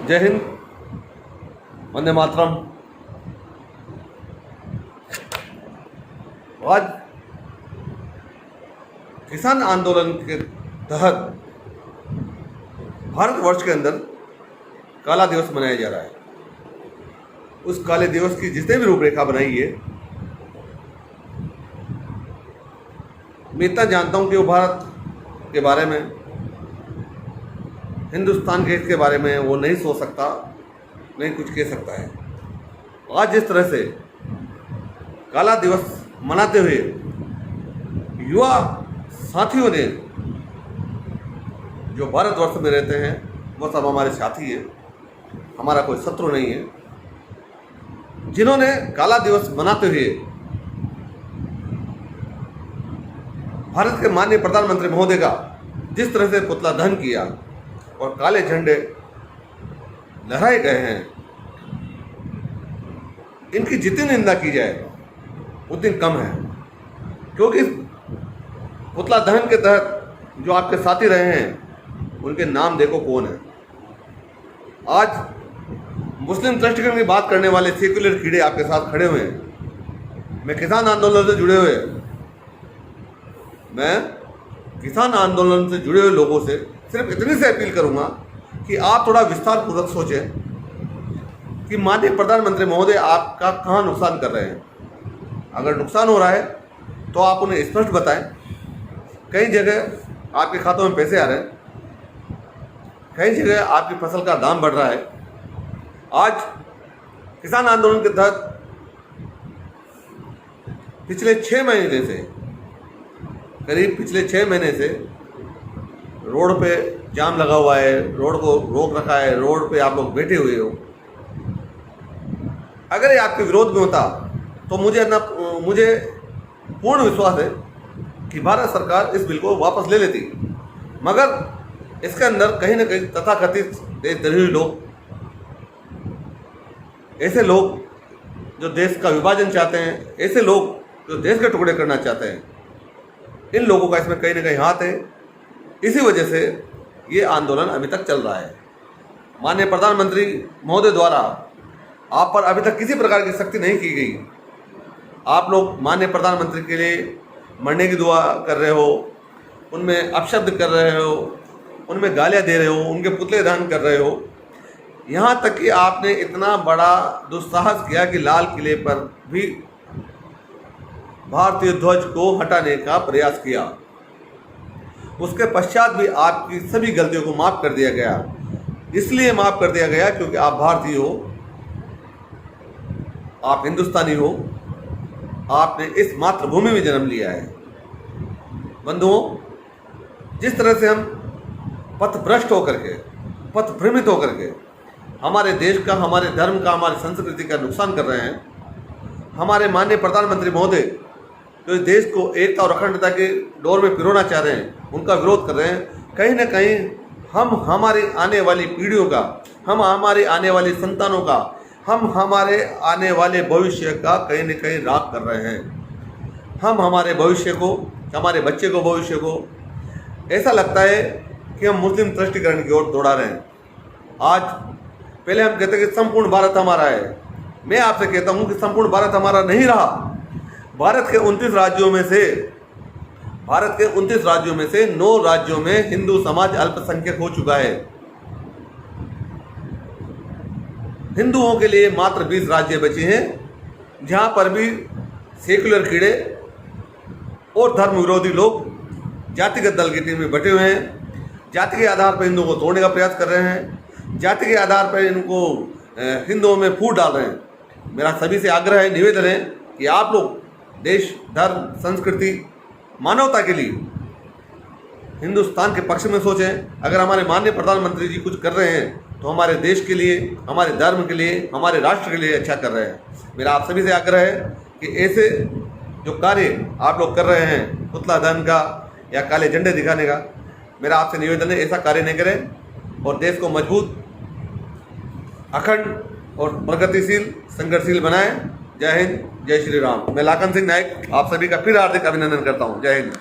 जय हिंद, वंदे मातरम। आज किसान आंदोलन के तहत भारतवर्ष के अंदर काला दिवस मनाया जा रहा है। उस काले दिवस की जितने भी रूपरेखा बनाई है, मैं इतना जानता हूं कि वो भारत के बारे में, हिंदुस्तान के हित के बारे में वो नहीं सोच सकता, नहीं कुछ कह सकता है। आज जिस तरह से काला दिवस मनाते हुए युवा साथियों ने, जो भारतवर्ष में रहते हैं, वो सब हमारे साथी हैं, हमारा कोई शत्रु नहीं है, जिन्होंने काला दिवस मनाते हुए भारत के माननीय प्रधानमंत्री महोदय का जिस तरह से पुतला दहन किया और काले झंडे लहराए गए हैं, इनकी जितनी निंदा की जाए उतनी कम है। क्योंकि पुतला दहन के तहत जो आपके साथी रहे हैं, उनके नाम देखो कौन है। आज मुस्लिम दृष्टिकोण की बात करने वाले सेक्युलर कीड़े आपके साथ खड़े हुए हैं। मैं किसान आंदोलन से जुड़े हुए लोगों से सिर्फ इतनी से अपील करूंगा कि आप थोड़ा विस्तार पूर्वक सोचें कि माननीय प्रधानमंत्री महोदय आपका कहाँ नुकसान कर रहे हैं। अगर नुकसान हो रहा है तो आप उन्हें स्पष्ट बताएं। कई जगह आपके खातों में पैसे आ रहे हैं, कई जगह आपकी फसल का दाम बढ़ रहा है। आज किसान आंदोलन के तहत पिछले 6 महीने से, करीब पिछले 6 महीने से रोड पे जाम लगा हुआ है, रोड को रोक रखा है, रोड पे आप लोग बैठे हुए हो। अगर ये आपके विरोध में होता तो मुझे पूर्ण विश्वास है कि भारत सरकार इस बिल को वापस ले लेती। मगर इसके अंदर कहीं ना कहीं तथाकथित देशद्रोही लोग, ऐसे लोग जो देश का विभाजन चाहते हैं, ऐसे लोग जो देश के टुकड़े करना चाहते हैं, इन लोगों का इसमें कहीं ना कहीं हाथ है। इसी वजह से ये आंदोलन अभी तक चल रहा है। माननीय प्रधानमंत्री महोदय द्वारा आप पर अभी तक किसी प्रकार की सख्ती नहीं की गई। आप लोग माननीय प्रधानमंत्री के लिए मरने की दुआ कर रहे हो, उनमें अपशब्द कर रहे हो, उनमें गालियां दे रहे हो, उनके पुतले दहन कर रहे हो। यहाँ तक कि आपने इतना बड़ा दुस्साहस किया कि लाल किले पर भी भारतीय ध्वज को हटाने का प्रयास किया। उसके पश्चात भी आपकी सभी गलतियों को माफ़ कर दिया गया। इसलिए माफ़ कर दिया गया क्योंकि आप भारतीय हो, आप हिंदुस्तानी हो, आपने इस मातृभूमि में जन्म लिया है। बंधुओं, जिस तरह से हम पथभ्रष्ट होकर के, पथभ्रमित होकर के हमारे देश का, हमारे धर्म का, हमारी संस्कृति का नुकसान कर रहे हैं, हमारे माननीय प्रधानमंत्री महोदय जो इस देश को एकता और अखंडता के डोर में पिरोना चाह रहे हैं, उनका विरोध कर रहे हैं। कहीं ना कहीं हम हमारी आने वाली पीढ़ियों का, हम हमारी आने वाली संतानों का, हम हमारे आने वाले भविष्य का कहीं न कहीं राख कर रहे हैं। हम हमारे भविष्य को, हमारे बच्चे को, भविष्य को ऐसा लगता है कि हम मुस्लिम तुष्टीकरण की ओर दौड़ा रहे हैं। आज पहले हम कहते हैं कि संपूर्ण भारत हमारा है। मैं आपसे कहता हूं कि संपूर्ण भारत हमारा नहीं रहा। भारत के 29 राज्यों में से 9 राज्यों में हिंदू समाज अल्पसंख्यक हो चुका है। हिंदुओं के लिए मात्र 20 राज्य बचे हैं, जहां पर भी सेक्युलर कीड़े और धर्म विरोधी लोग जातिगत दल की टीम में बटे हुए हैं। जाति के आधार पर हिंदुओं को तोड़ने का प्रयास कर रहे हैं, जाति के आधार पर इनको हिंदुओं में फूट डाल रहे हैं। मेरा सभी से आग्रह है, निवेदन है कि आप लोग देश, धर्म, संस्कृति, मानवता के लिए हिंदुस्तान के पक्ष में सोचें। अगर हमारे माननीय प्रधानमंत्री जी कुछ कर रहे हैं तो हमारे देश के लिए, हमारे धर्म के लिए, हमारे राष्ट्र के लिए अच्छा कर रहे हैं। मेरा आप सभी से आग्रह है कि ऐसे जो कार्य आप लोग कर रहे हैं, पुतला दहन का या काले झंडे दिखाने का, मेरा आपसे निवेदन है ऐसा कार्य नहीं करें और देश को मजबूत, अखंड और प्रगतिशील, संघर्षशील बनाएं। जय हिंद, जय श्री राम। मैं लाखन सिंह नायक आप सभी का फिर हार्दिक अभिनंदन करता हूँ। जय हिंद।